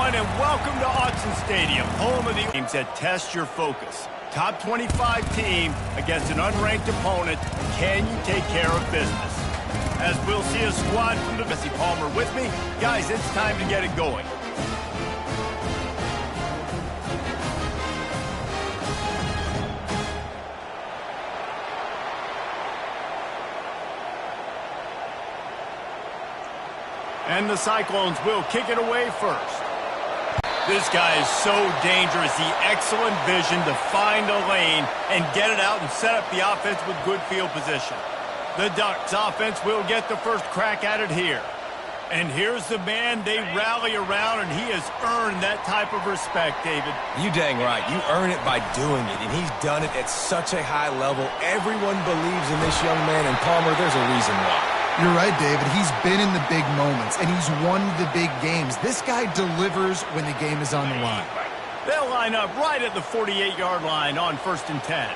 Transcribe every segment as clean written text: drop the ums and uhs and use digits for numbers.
everyone, and welcome to Autzen Stadium, home of the games that test your focus. Top 25 team against an unranked opponent. Can you take care of business? As we'll see a squad from the Jesse Palmer with me. Guys, it's time to get it going. And the Cyclones will kick it away first. This guy is so dangerous. The excellent vision to find a lane and get it out and set up the offense with good field position. The Ducks offense will get the first crack at it here. And here's the man they rally around, and he has earned that type of respect, David. You dang right. You earn it by doing it, and he's done it at such a high level. Everyone believes in this young man, and Palmer, there's a reason why. You're right, David. He's been in the big moments, and he's won the big games. This guy delivers when the game is on the line. They'll line up right at the 48-yard line on 1st and 10.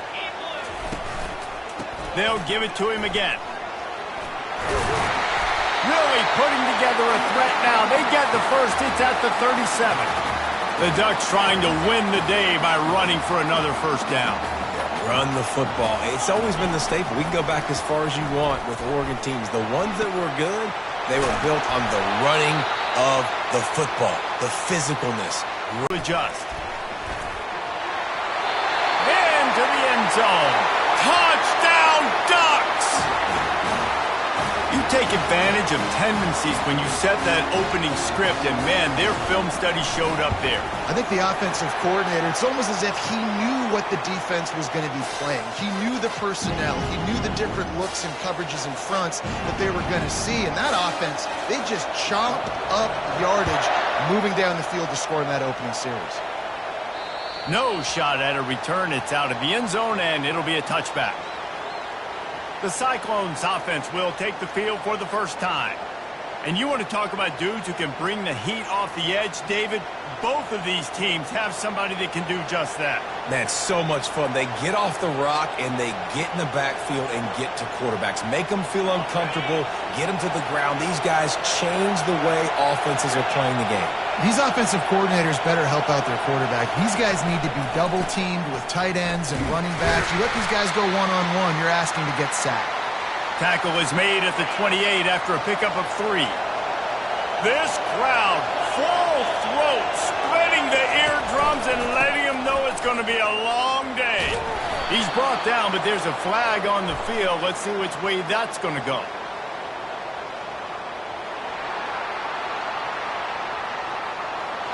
They'll give it to him again. Really putting together a threat now. They get the first. It's at the 37. The Ducks trying to win the day by running for another first down. Run the football. It's always been the staple. We can go back as far as you want with Oregon teams. The ones that were good, they were built on the running of the football, the physicalness. Adjust. Into the end zone. Touchdown, Ducks! You take advantage of tendencies when you set that opening script, and man, their film study showed up there. I think the offensive coordinator, it's almost as if he knew what the defense was going to be playing. He knew the personnel. He knew the different looks and coverages and fronts that they were going to see. And that offense, they just chopped up yardage moving down the field to score in that opening series. No shot at a return. It's out of the end zone, and it'll be a touchback. The Cyclones offense will take the field for the first time. And you want to talk about dudes who can bring the heat off the edge, David? Both of these teams have somebody that can do just that. That's so much fun. They get off the rock and they get in the backfield and get to quarterbacks. Make them feel uncomfortable, get them to the ground. These guys change the way offenses are playing the game. These offensive coordinators better help out their quarterback. These guys need to be double-teamed with tight ends and running backs. You let these guys go one-on-one, you're asking to get sacked. Tackle is made at the 28 after a pickup of 3. This crowd, full throat, splitting the eardrums and letting them know it's going to be a long day. He's brought down, but there's a flag on the field. Let's see which way that's going to go.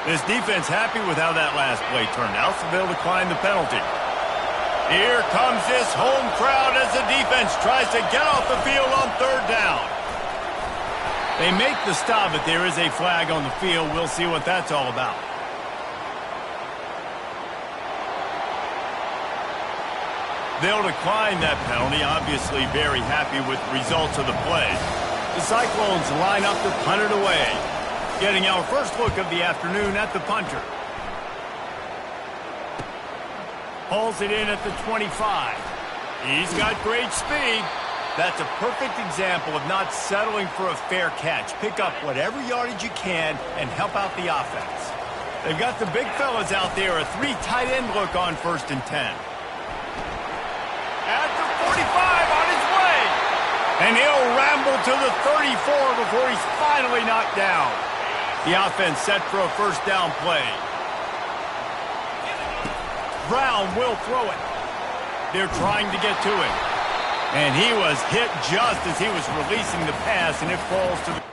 This defense happy with how that last play turned out, so they'll decline the penalty. Here comes this home crowd as the defense tries to get off the field on 3rd down. They make the stop, but there is a flag on the field. We'll see what that's all about. They'll decline that penalty, obviously very happy with the results of the play. The Cyclones line up to punt it away. Getting our first look of the afternoon at the punter. Pulls it in at the 25. He's got great speed. That's a perfect example of not settling for a fair catch. Pick up whatever yardage you can and help out the offense. They've got the big fellas out there, a 3 tight end look on 1st and 10. At the 45 on his way. And he'll ramble to the 34 before he's finally knocked down. The offense set for a first down play. Brown will throw it. They're trying to get to him. And he was hit just as he was releasing the pass, and it falls to the...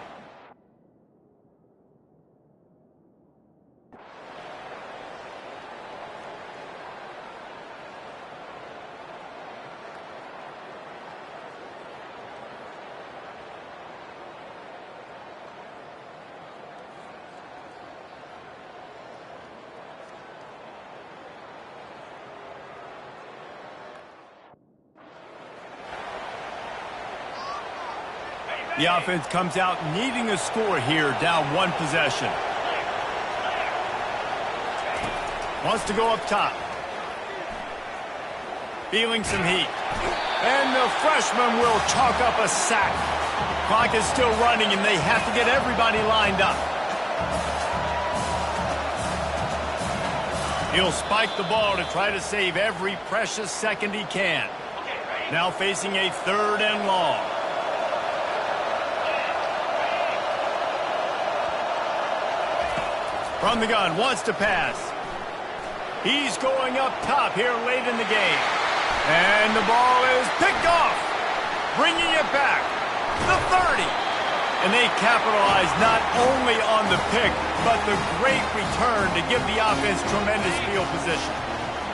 The offense comes out needing a score here, down 1 possession. Wants to go up top. Feeling some heat. And the freshman will chalk up a sack. Clock is still running, and they have to get everybody lined up. He'll spike the ball to try to save every precious second he can. Now facing a 3rd and long. From the gun, wants to pass. He's going up top here late in the game. And the ball is picked off. Bringing it back. The 30. And they capitalize not only on the pick, but the great return to give the offense tremendous field position.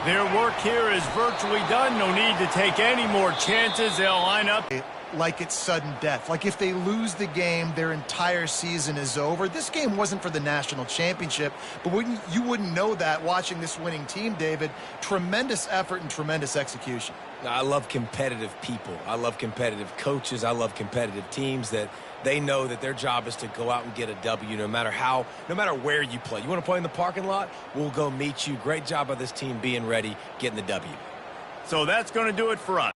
Their work here is virtually done. No need to take any more chances. They'll line up. Like it's sudden death. Like if they lose the game, their entire season is over. This game wasn't for the national championship, but you wouldn't know that watching this winning team, David. Tremendous effort and tremendous execution. I love competitive people. I love competitive coaches. I love competitive teams that they know that their job is to go out and get a W no matter where you play. You want to play in the parking lot? We'll go meet you. Great job by this team being ready, getting the W. So that's going to do it for us.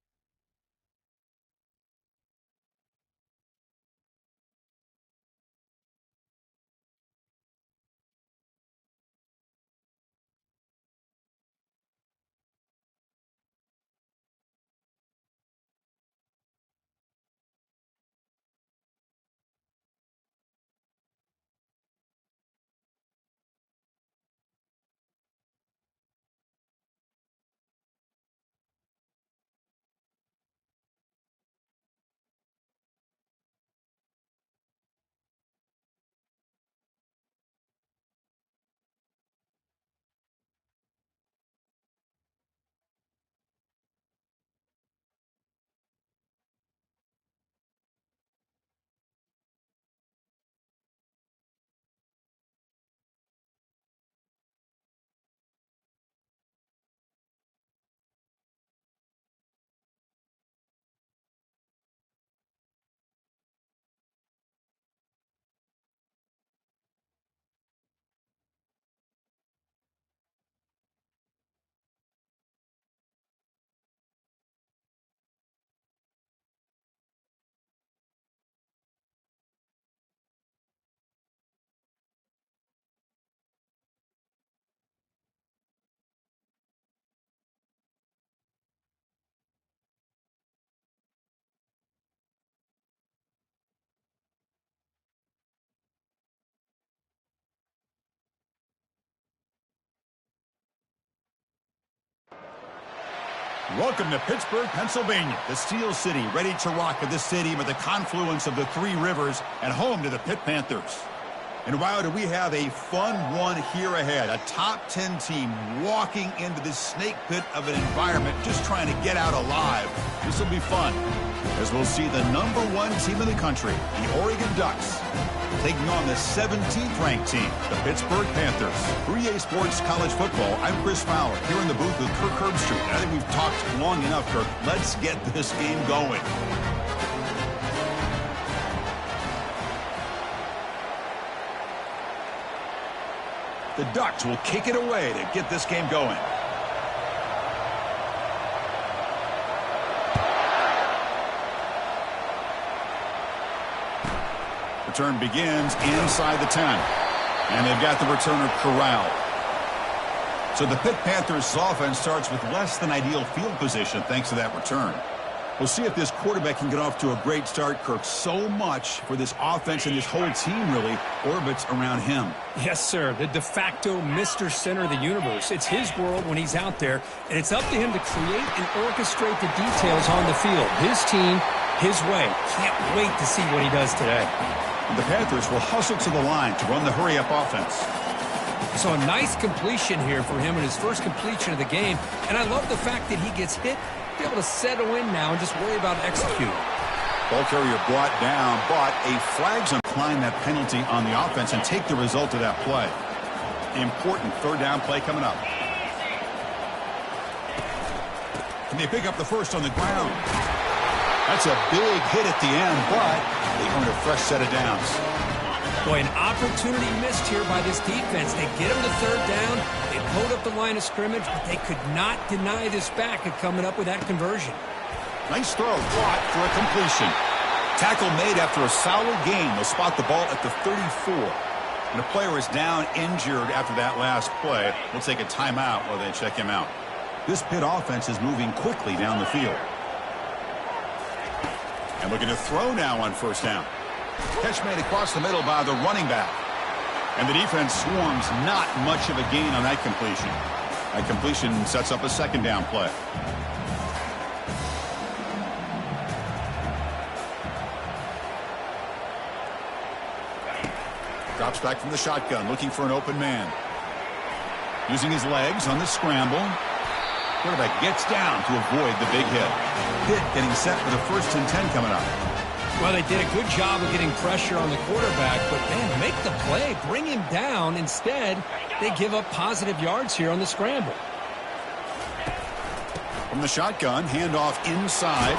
Welcome to Pittsburgh, Pennsylvania, the Steel City, ready to rock at the stadium at the confluence of the 3 rivers and home to the Pitt Panthers. And wow, do we have a fun one here ahead. A top 10 team walking into this snake pit of an environment just trying to get out alive. This will be fun as we'll see the #1 team in the country, the Oregon Ducks, taking on the 17th ranked team, the Pittsburgh Panthers. 3A Sports College Football, I'm Chris Fowler, here in the booth with Kirk Herbstreit. I think we've talked long enough, Kirk. Let's get this game going. The Ducks will kick it away to get this game going. Return begins inside the 10. And they've got the returner corralled. So the Pitt Panthers' offense starts with less than ideal field position thanks to that return. We'll see if this quarterback can get off to a great start, Kirk. So much for this offense and this whole team really orbits around him. Yes, sir. The de facto Mr. Center of the universe. It's his world when he's out there, and it's up to him to create and orchestrate the details on the field. His team, his way. Can't wait to see what he does today. The Panthers will hustle to the line to run the hurry-up offense. So a nice completion here for him in his first completion of the game, and I love the fact that he gets hit, be able to settle in now and just worry about executing. Ball carrier brought down, but a flag's applying that penalty on the offense and take the result of that play. Important 3rd down play coming up. Can they pick up the first on the ground? That's a big hit at the end, but they earned a fresh set of downs. Boy, an opportunity missed here by this defense. They get him to 3rd down. They pulled up the line of scrimmage, but they could not deny this back at coming up with that conversion. Nice throw, caught for a completion. Tackle made after a solid gain. They'll spot the ball at the 34. And the player is down injured after that last play. We'll take a timeout while they check him out. This Pitt offense is moving quickly down the field. And looking to throw now on first down. Catch made across the middle by the running back. And the defense swarms, not much of a gain on that completion. That completion sets up a second down play. Drops back from the shotgun, looking for an open man. Using his legs on the scramble. Quarterback gets down to avoid the big hit. Pitt getting set for the 1st and 10 coming up. Well, they did a good job of getting pressure on the quarterback, but, man, make the play, bring him down. Instead, they give up positive yards here on the scramble. From the shotgun, handoff inside.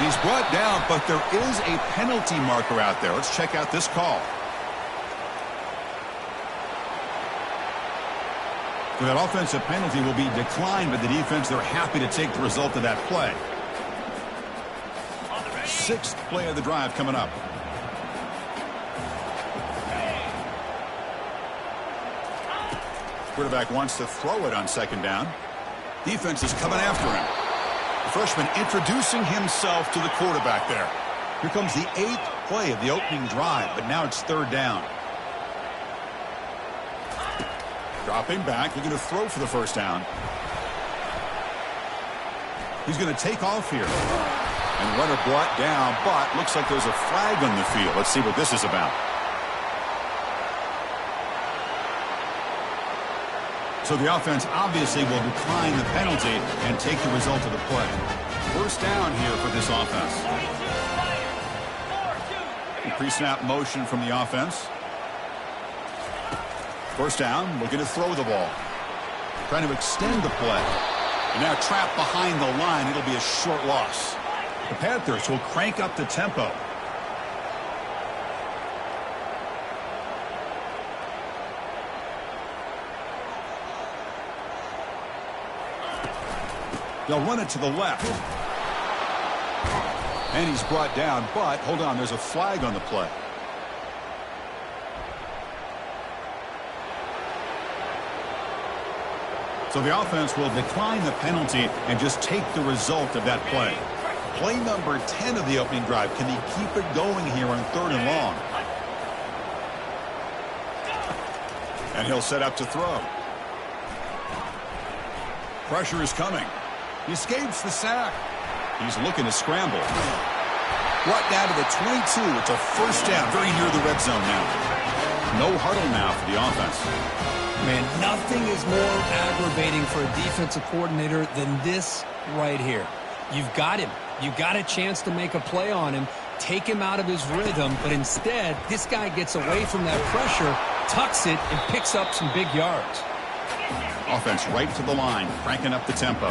He's brought down, but there is a penalty marker out there. Let's check out this call. So that offensive penalty will be declined by the defense. They're happy to take the result of that play. 6th play of the drive coming up. Quarterback wants to throw it on second down. Defense is coming after him. The freshman introducing himself to the quarterback there. Here comes the 8th play of the opening drive, but now it's 3rd down. Dropping back, looking to throw for the first down. He's going to take off here. And runner brought down, but looks like there's a flag on the field. Let's see what this is about. So the offense obviously will decline the penalty and take the result of the play. First down here for this offense. Pre-snap motion from the offense. First down, looking to throw the ball. Trying to extend the play. And now trapped behind the line. It'll be a short loss. The Panthers will crank up the tempo. They'll run it to the left. And he's brought down, but hold on, there's a flag on the play. So the offense will decline the penalty and just take the result of that play. Play number 10 of the opening drive. Can he keep it going here on 3rd and long? And he'll set up to throw. Pressure is coming. He escapes the sack. He's looking to scramble. Brought down to the 22. It's a first down, very near the red zone now. No huddle now for the offense. Man, nothing is more aggravating for a defensive coordinator than this right here. You've got him. You've got a chance to make a play on him, take him out of his rhythm, but instead, this guy gets away from that pressure, tucks it, and picks up some big yards. Offense right to the line, cranking up the tempo.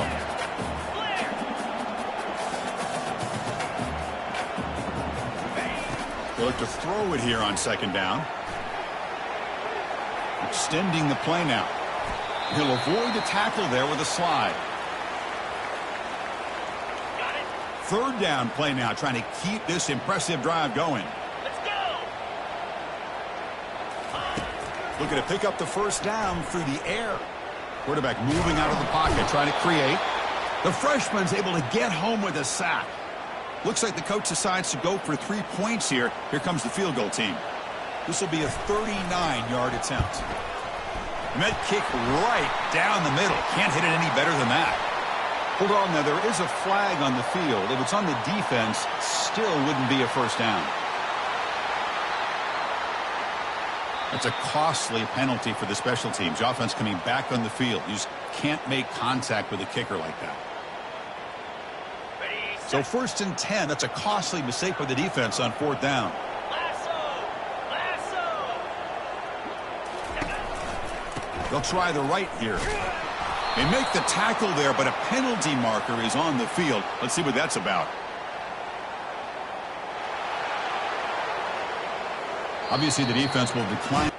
They look to throw it here on second down. Extending the play now. He'll avoid a tackle there with a slide. 3rd down play now, trying to keep this impressive drive going. Let's go. Looking to pick up the first down through the air. Quarterback moving out of the pocket, trying to create. The freshman's able to get home with a sack. Looks like the coach decides to go for 3 points here. Here comes the field goal team. This will be a 39-yard attempt. Met kick right down the middle. Can't hit it any better than that. Hold on now, there is a flag on the field. If it's on the defense, still wouldn't be a first down. It's a costly penalty for the special teams. The offense coming back on the field. You just can't make contact with a kicker like that. So 1st and 10, that's a costly mistake for the defense on 4th down. They'll try the right here. They make the tackle there, but a penalty marker is on the field. Let's see what that's about. Obviously, the defense will decline.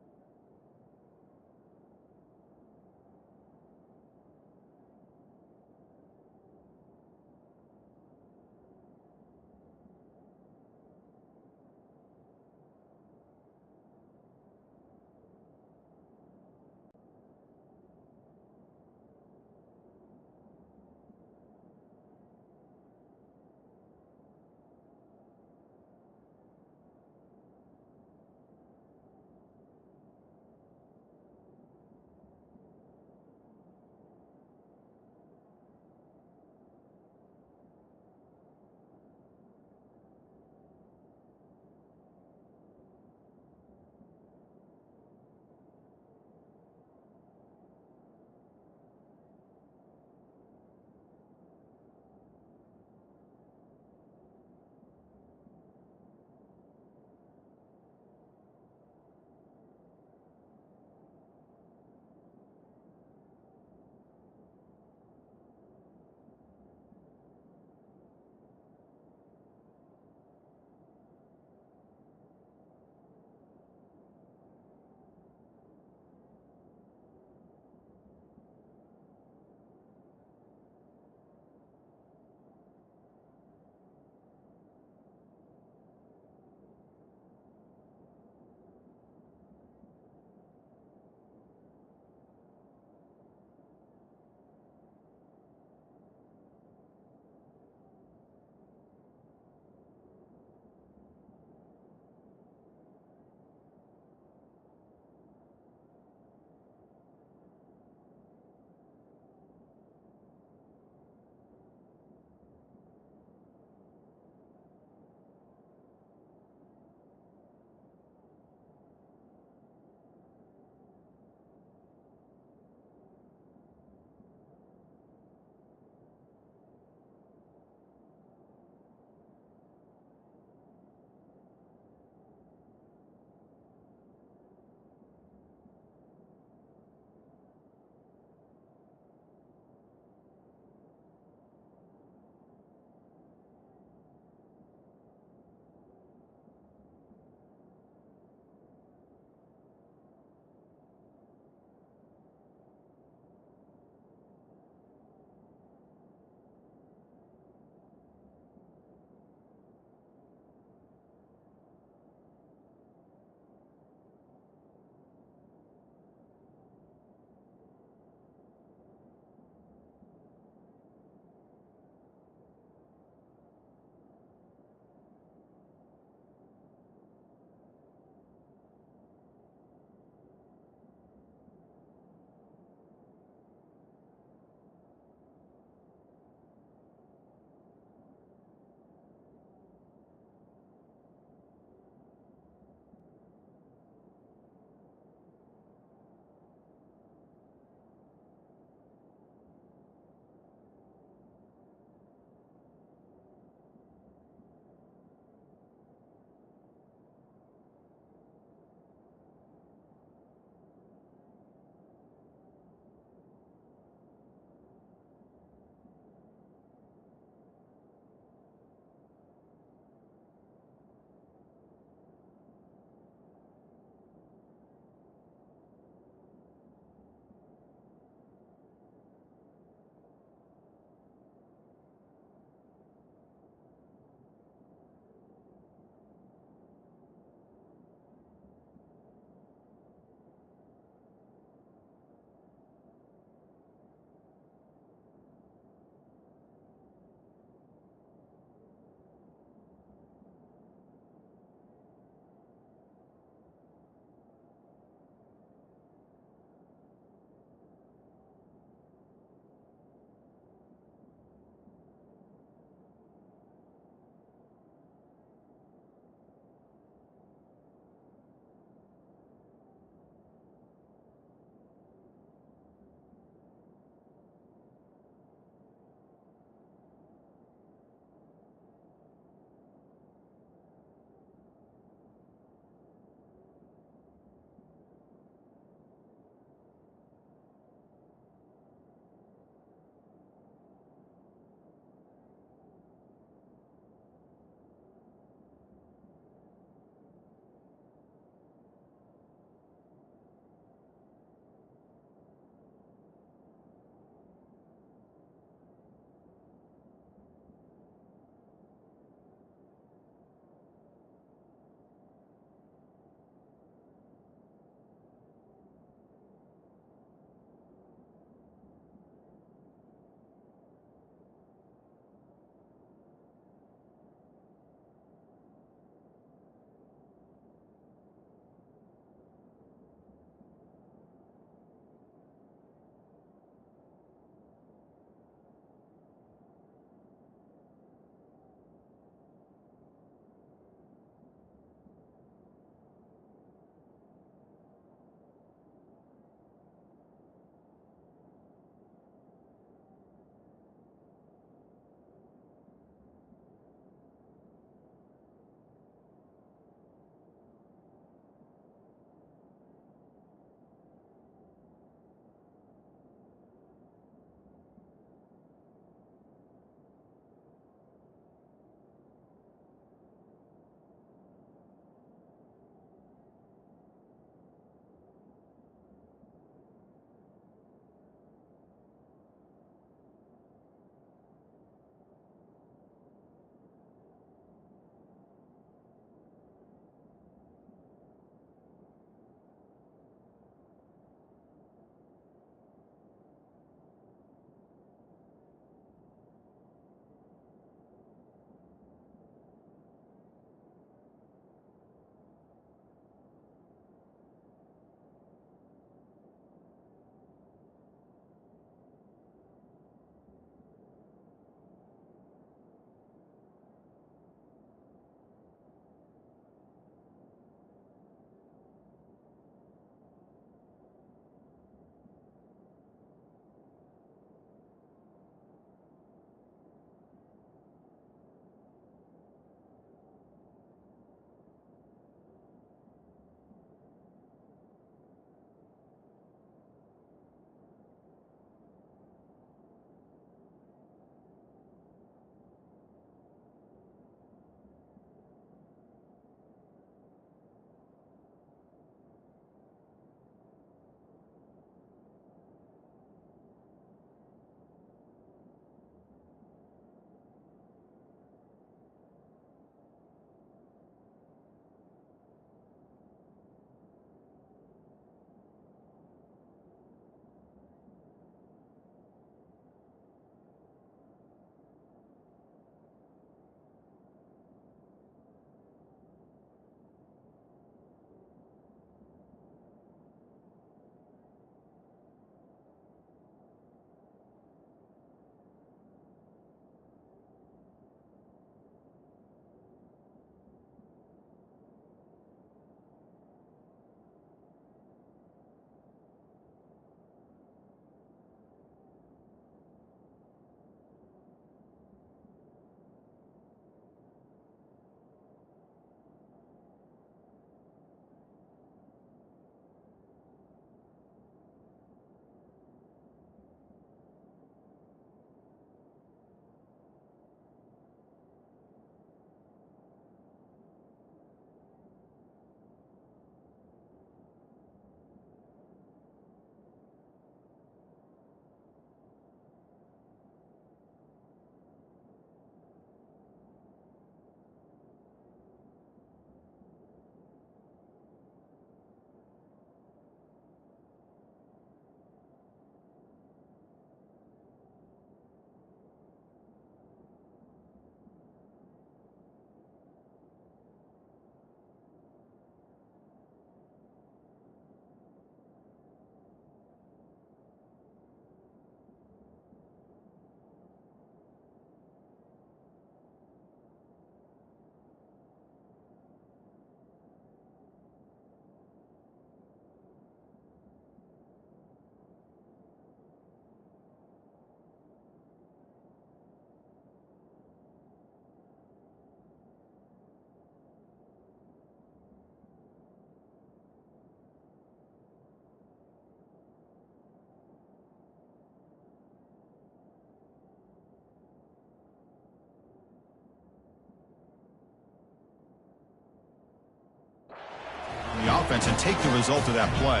offense and take the result of that play.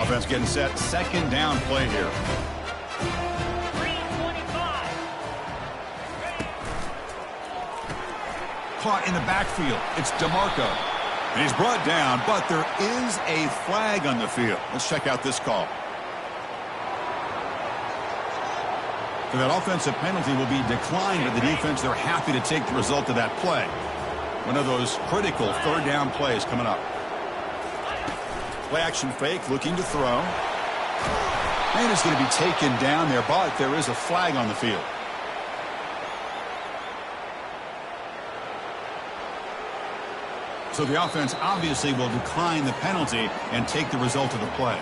Offense getting set. Second down play here. Caught in the backfield. It's DeMarco. And he's brought down, but there is a flag on the field. Let's check out this call. So that offensive penalty will be declined by the defense. They're happy to take the result of that play. One of those critical third down plays coming up. Play action fake, looking to throw. And it's going to be taken down there, but there is a flag on the field. So the offense obviously will decline the penalty and take the result of the play.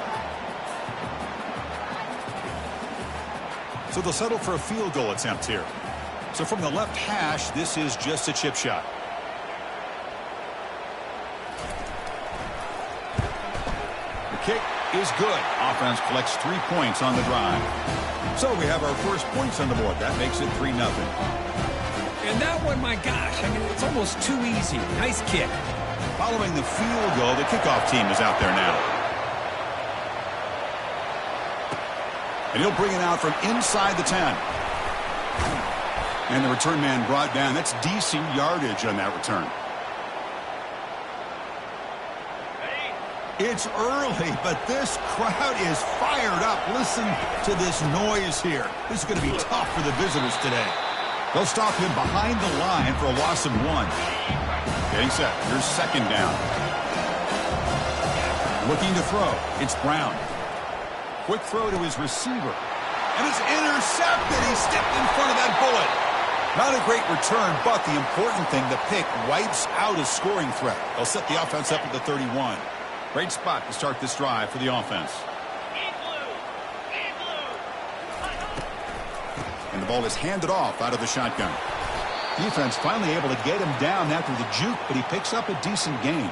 So they'll settle for a field goal attempt here. So from the left hash, this is just a chip shot. The kick is good. Offense collects 3 points on the drive. So we have our first points on the board. That makes it 3-0. And that one, my gosh, I mean, it's almost too easy. Nice kick. Following the field goal, the kickoff team is out there now. And he'll bring it out from inside the 10. And the return man brought down. That's decent yardage on that return. It's early, but this crowd is fired up. Listen to this noise here. This is going to be tough for the visitors today. They'll stop him behind the line for a loss of 1. Getting set. Here's second down. Looking to throw. It's Brown. Quick throw to his receiver. And it's intercepted. He stepped in front of that bullet. Not a great return, but the important thing, the pick wipes out a scoring threat. They'll set the offense up at the 31. Great spot to start this drive for the offense. And the ball is handed off out of the shotgun. Defense finally able to get him down after the juke, but he picks up a decent gain.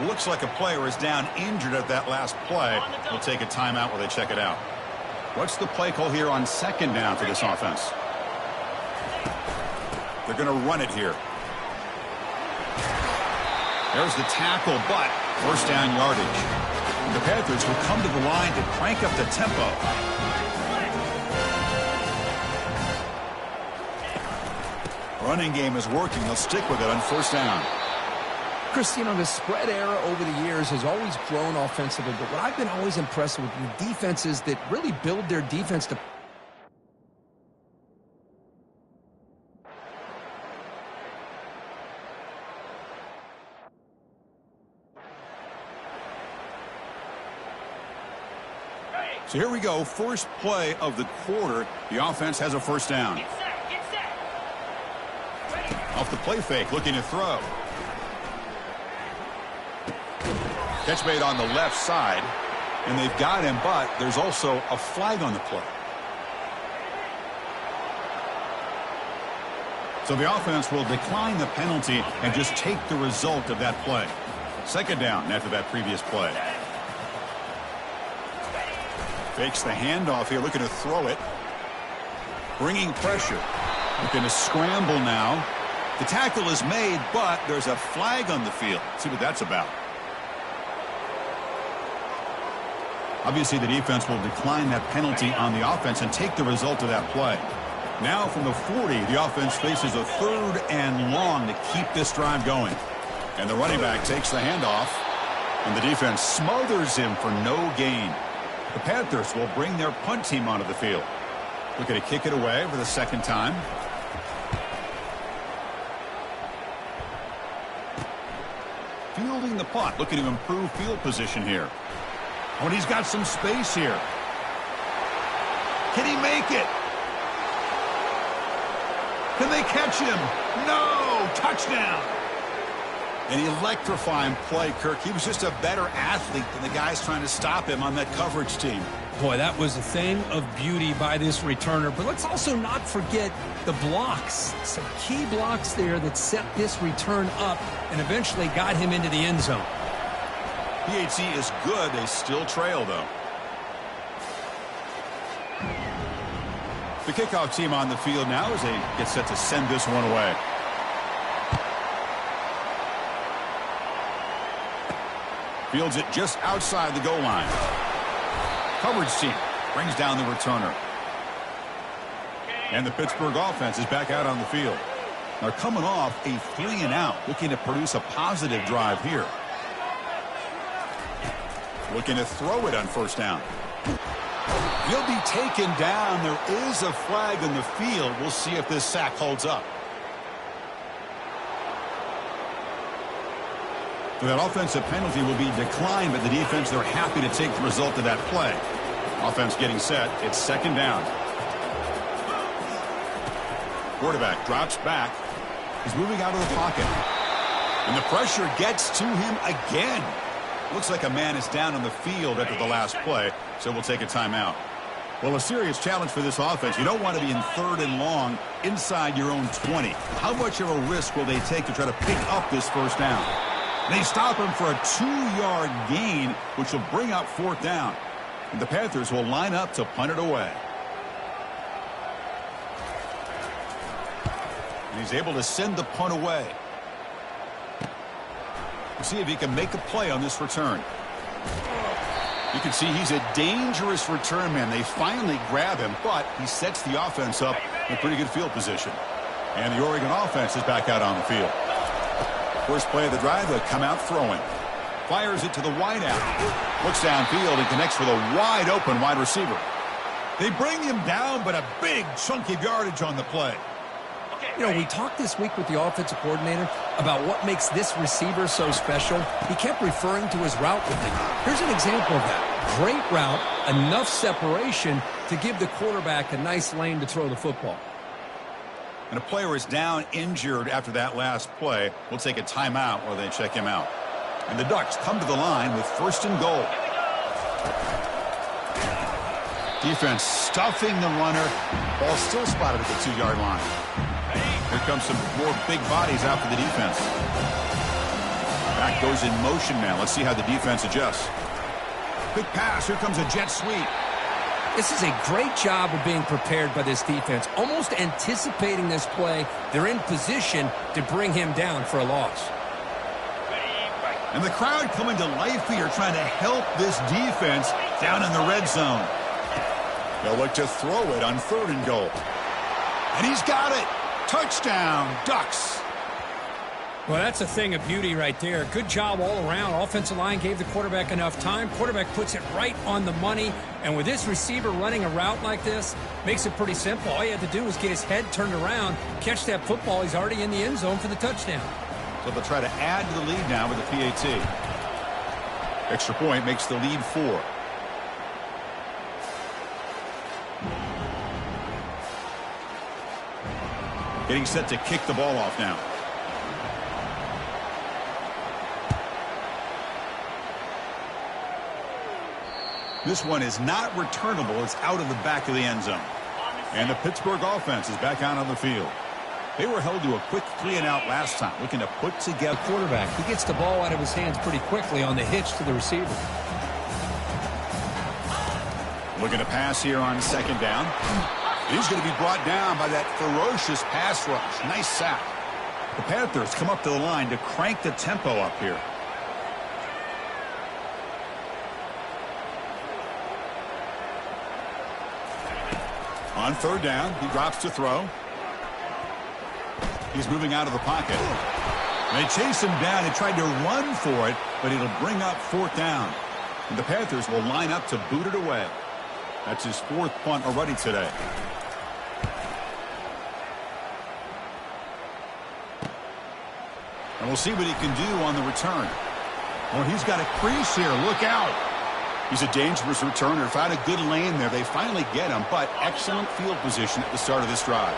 Looks like a player is down injured at that last play. We'll take a timeout while they check it out. What's the play call here on second down for this offense? They're going to run it here. There's the tackle, but first down yardage. The Panthers will come to the line to crank up the tempo. Running game is working. They'll stick with it on first down. Chris, you know, the spread era over the years has always grown offensively, but what I've been always impressed with the defenses that really build their defense to... So here we go. First play of the quarter. The offense has a first down. Get set. Off the play fake, looking to throw. Catch made on the left side, and they've got him, but there's also a flag on the play. So the offense will decline the penalty and just take the result of that play. Second down after that previous play. Fakes the handoff here, looking to throw it. Bringing pressure. Looking to scramble now. The tackle is made, but there's a flag on the field. Let's see what that's about. Obviously, the defense will decline that penalty on the offense and take the result of that play. Now from the 40, the offense faces a third and long to keep this drive going. And the running back takes the handoff, and the defense smothers him for no gain. The Panthers will bring their punt team onto the field. Looking to kick it away for the second time. Fielding the punt, looking to improve field position here. Oh, and he's got some space here. Can he make it? Can they catch him? No! Touchdown! An electrifying play, Kirk. He was just a better athlete than the guys trying to stop him on that coverage team. Boy, that was a thing of beauty by this returner. But let's also not forget the blocks. Some key blocks there that set this return up and eventually got him into the end zone. PHC is good. They still trail, though. The kickoff team on the field now as they get set to send this one away. Fields it just outside the goal line. Coverage team brings down the returner. And the Pittsburgh offense is back out on the field. They're coming off a 3-and-out, looking to produce a positive drive here. Looking to throw it on first down. He'll be taken down. There is a flag in the field. We'll see if this sack holds up. So that offensive penalty will be declined, but the defense, they're happy to take the result of that play. Offense getting set. It's second down. Quarterback drops back. He's moving out of the pocket. And the pressure gets to him again. Looks like a man is down on the field after the last play, so we'll take a timeout. Well, a serious challenge for this offense. You don't want to be in 3rd and long inside your own 20. How much of a risk will they take to try to pick up this first down? They stop him for a 2-yard gain, which will bring up 4th down. And the Panthers will line up to punt it away. And he's able to send the punt away. We'll see if he can make a play on this return. You can see he's a dangerous return man. They finally grab him, but he sets the offense up in pretty good field position. And the Oregon offense is back out on the field. First play of the drive, they'll come out throwing. Fires it to the wideout. Looks downfield and connects with a wide open wide receiver. They bring him down, but a big chunk of yardage on the play. You know, we talked this week with the offensive coordinator about what makes this receiver so special. He kept referring to his route with him. Here's an example of that. Great route, enough separation to give the quarterback a nice lane to throw the football. And a player is down injured after that last play. We'll take a timeout while they check him out. And the Ducks come to the line with 1st and goal. Defense stuffing the runner. Ball still spotted at the 2-yard line. Here comes some more big bodies out for the defense. Back goes in motion now. Let's see how the defense adjusts. Quick pass. Here comes a jet sweep. This is a great job of being prepared by this defense. Almost anticipating this play. They're in position to bring him down for a loss. And the crowd coming to life here trying to help this defense down in the red zone. They'll look to throw it on 3rd and goal. And he's got it. Touchdown, Ducks. Well, that's a thing of beauty right there. Good job all around. Offensive line gave the quarterback enough time. Quarterback puts it right on the money. And with this receiver running a route like this, makes it pretty simple. All you have to do is get his head turned around, catch that football. He's already in the end zone for the touchdown. So they'll try to add to the lead now with the PAT. Extra point makes the lead 4. Getting set to kick the ball off now. This one is not returnable. It's out of the back of the end zone. And the Pittsburgh offense is back out on the field. They were held to a quick 3-and-out last time, looking to put together. Quarterback, he gets the ball out of his hands pretty quickly on the hitch to the receiver. Looking to pass here on 2nd down. He's going to be brought down by that ferocious pass rush. Nice sack. The Panthers come up to the line to crank the tempo up here. On 3rd down, he drops to throw. He's moving out of the pocket. They chase him down. He tried to run for it, but it'll bring up 4th down. And the Panthers will line up to boot it away. That's his 4th punt already today. And we'll see what he can do on the return. Well, he's got a crease here. Look out. He's a dangerous returner. Found a good lane there. They finally get him, but excellent field position at the start of this drive.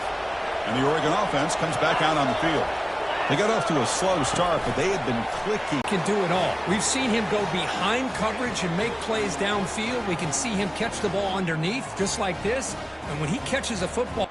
And the Oregon offense comes back out on the field. They got off to a slow start, but they had been clicking. Can do it all. We've seen him go behind coverage and make plays downfield. We can see him catch the ball underneath, just like this. And when he catches a football,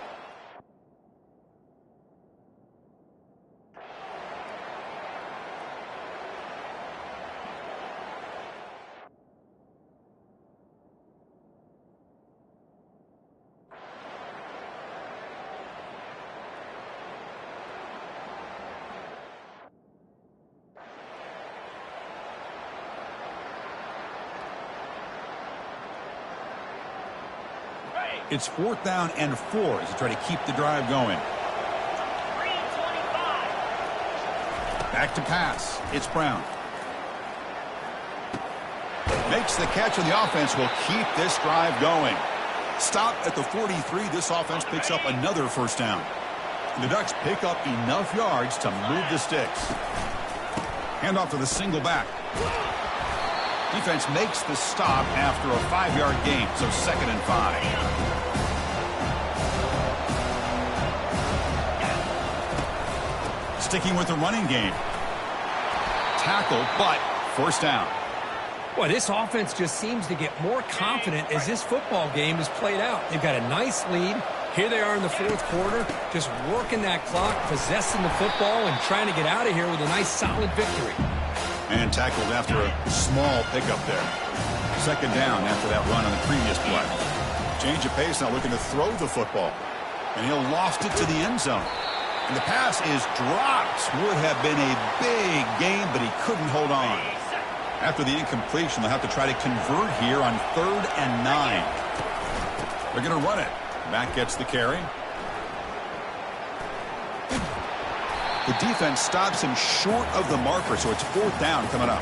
It's 4th down and 4 as they try to keep the drive going. Back to pass. It's Brown. Makes the catch, and the offense will keep this drive going. Stop at the 43. This offense picks up another first down. The Ducks pick up enough yards to move the sticks. Hand off to the single back. Defense makes the stop after a 5-yard gain, so 2nd and 5. Sticking with the running game. Tackle, but first down. Well, this offense just seems to get more confident as this football game is played out. They've got a nice lead. Here they are in the 4th quarter, just working that clock, possessing the football, and trying to get out of here with a nice, solid victory. And tackled after a small pickup there. 2nd down after that run on the previous play. Change of pace, now looking to throw the football. And he'll loft it to the end zone. And the pass is dropped. Would have been a big game, but he couldn't hold on. After the incompletion, they'll have to try to convert here on 3rd and 9. They're going to run it. Back gets the carry. The defense stops him short of the marker, so it's 4th down coming up.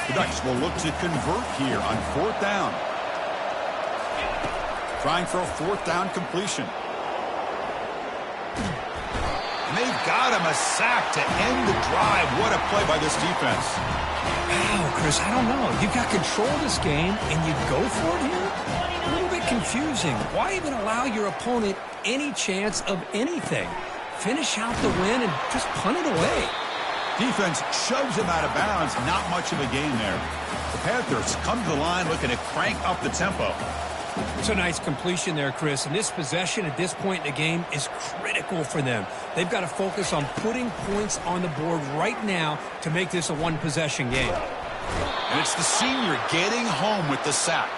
The Ducks will look to convert here on 4th down. Trying for a 4th down completion. And they've got him a sack to end the drive. What a play by this defense. Wow, Chris, I don't know. You've got control of this game, and you go for it here? A little bit confusing. Why even allow your opponent any chance of anything? Finish out the win and just punt it away. Defense shoves him out of bounds. Not much of a gain there. The Panthers come to the line looking to crank up the tempo. It's a nice completion there, Chris. And this possession at this point in the game is critical for them. They've got to focus on putting points on the board right now to make this a one-possession game. And it's the senior getting home with the sack.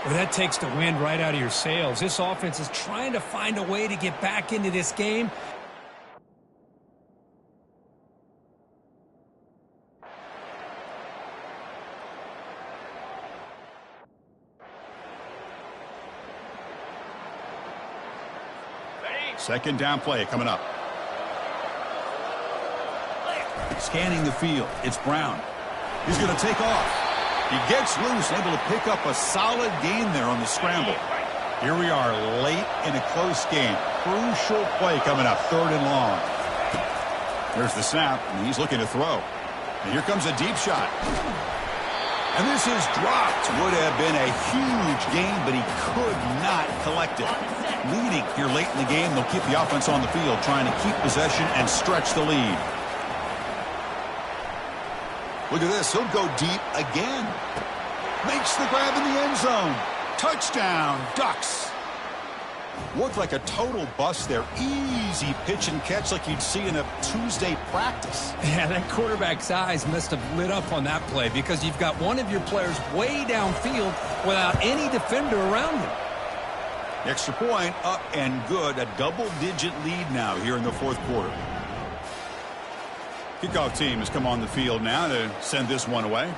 Well, that takes the wind right out of your sails. This offense is trying to find a way to get back into this game. Second down play coming up. Scanning the field. It's Brown. He's going to take off. He gets loose, able to pick up a solid gain there on the scramble. Here we are late in a close game. Crucial play coming up, 3rd and long. There's the snap, and he's looking to throw. And here comes a deep shot. And this is dropped. Would have been a huge gain, but he could not collect it. Leading here late in the game, they'll keep the offense on the field, trying to keep possession and stretch the lead. Look at this. He'll go deep again. Makes the grab in the end zone. Touchdown, Ducks. Looked like a total bust there. Easy pitch and catch like you'd see in a Tuesday practice. Yeah, that quarterback's eyes must have lit up on that play because you've got one of your players way downfield without any defender around him. Extra point up and good. A double-digit lead now here in the 4th quarter. Kickoff team has come on the field now to send this one away.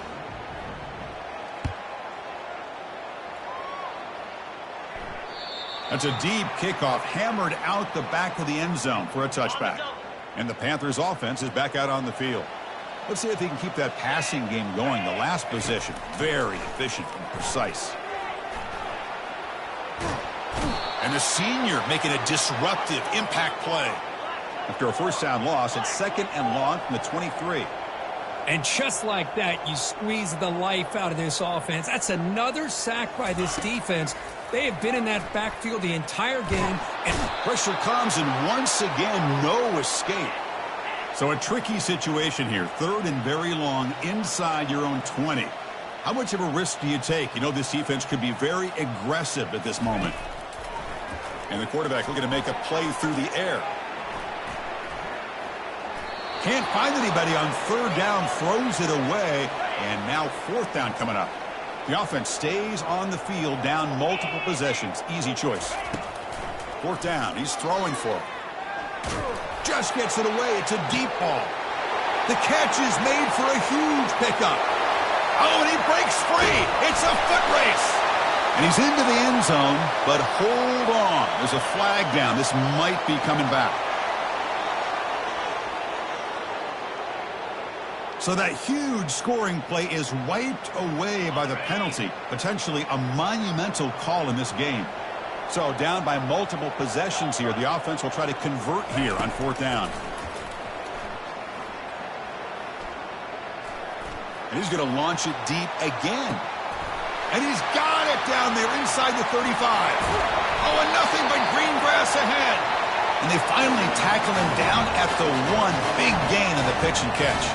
That's a deep kickoff, hammered out the back of the end zone for a touchback. And the Panthers offense is back out on the field. Let's see if they can keep that passing game going. The last possession, very efficient and precise. And the senior making a disruptive impact play. After a first down loss, it's 2nd and long from the 23. And just like that, you squeeze the life out of this offense. That's another sack by this defense. They have been in that backfield the entire game. And pressure comes, and once again, no escape. So a tricky situation here. 3rd and very long inside your own 20. How much of a risk do you take? You know this defense could be very aggressive at this moment. And the quarterback looking to make a play through the air. Can't find anybody on 3rd down, throws it away, and now 4th down coming up. The offense stays on the field, down multiple possessions. Easy choice. 4th down, he's throwing for it. Just gets it away, it's a deep ball. The catch is made for a huge pickup. Oh, and he breaks free. It's a foot race. And he's into the end zone, but hold on. There's a flag down. This might be coming back. So that huge scoring play is wiped away by the penalty. Potentially a monumental call in this game. So down by multiple possessions here. The offense will try to convert here on 4th down. And he's going to launch it deep again. And he's got it down there inside the 35. Oh, and nothing but green grass ahead. And they finally tackle him down at the 1. Big gain on the pitch and catch.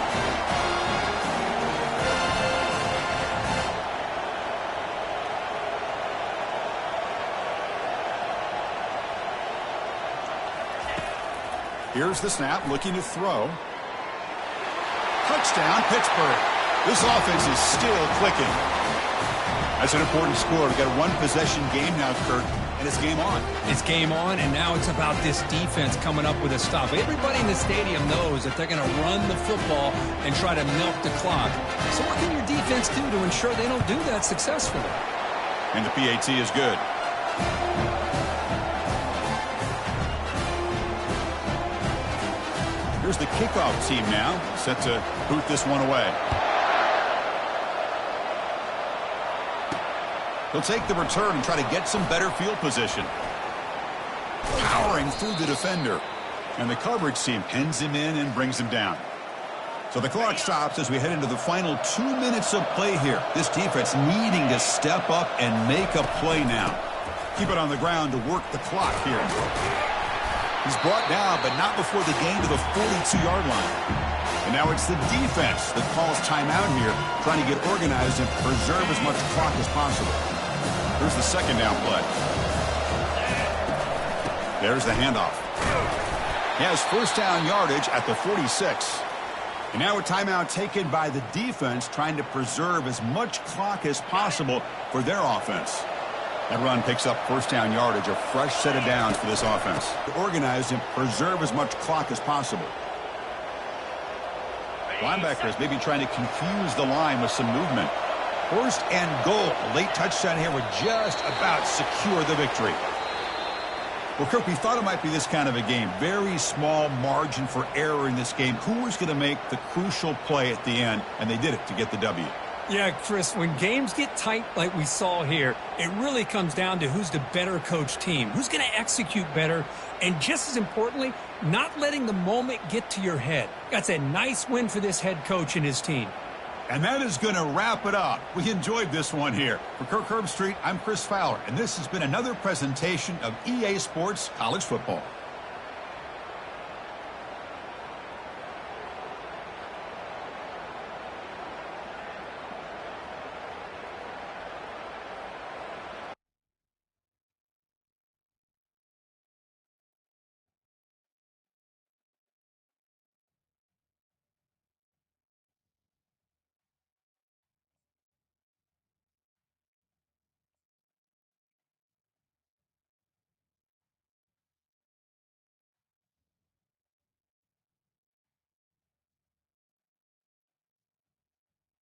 Here's the snap, looking to throw. Touchdown, Pittsburgh. This offense is still clicking. That's an important score. We've got a one-possession game now, Kurt, and it's game on. It's game on, and now it's about this defense coming up with a stop. Everybody in the stadium knows that they're going to run the football and try to milk the clock. So what can your defense do to ensure they don't do that successfully? And the PAT is good. Here's the kickoff team now, set to boot this one away. He'll take the return and try to get some better field position. Powering through the defender. And the coverage team pins him in and brings him down. So the clock stops as we head into the final 2 minutes of play here. This defense needing to step up and make a play now. Keep it on the ground to work the clock here. He's brought down, but not before the gain to the 42-yard line. And now it's the defense that calls timeout here, trying to get organized and preserve as much clock as possible. Here's the second down play. There's the handoff. He has first down yardage at the 46. And now a timeout taken by the defense, trying to preserve as much clock as possible for their offense. That run picks up first down yardage, a fresh set of downs for this offense. Organize and preserve as much clock as possible. Linebackers maybe trying to confuse the line with some movement. First and goal. A late touchdown here would just about secure the victory. Well, Kirk, we thought it might be this kind of a game. Very small margin for error in this game. Who was going to make the crucial play at the end? And they did it to get the W. Yeah, Chris, when games get tight like we saw here, it really comes down to who's the better coach team, who's going to execute better, and just as importantly, not letting the moment get to your head. That's a nice win for this head coach and his team. And that is going to wrap it up. We enjoyed this one here. For Kirk Herbstreit, I'm Chris Fowler, and this has been another presentation of EA Sports College Football.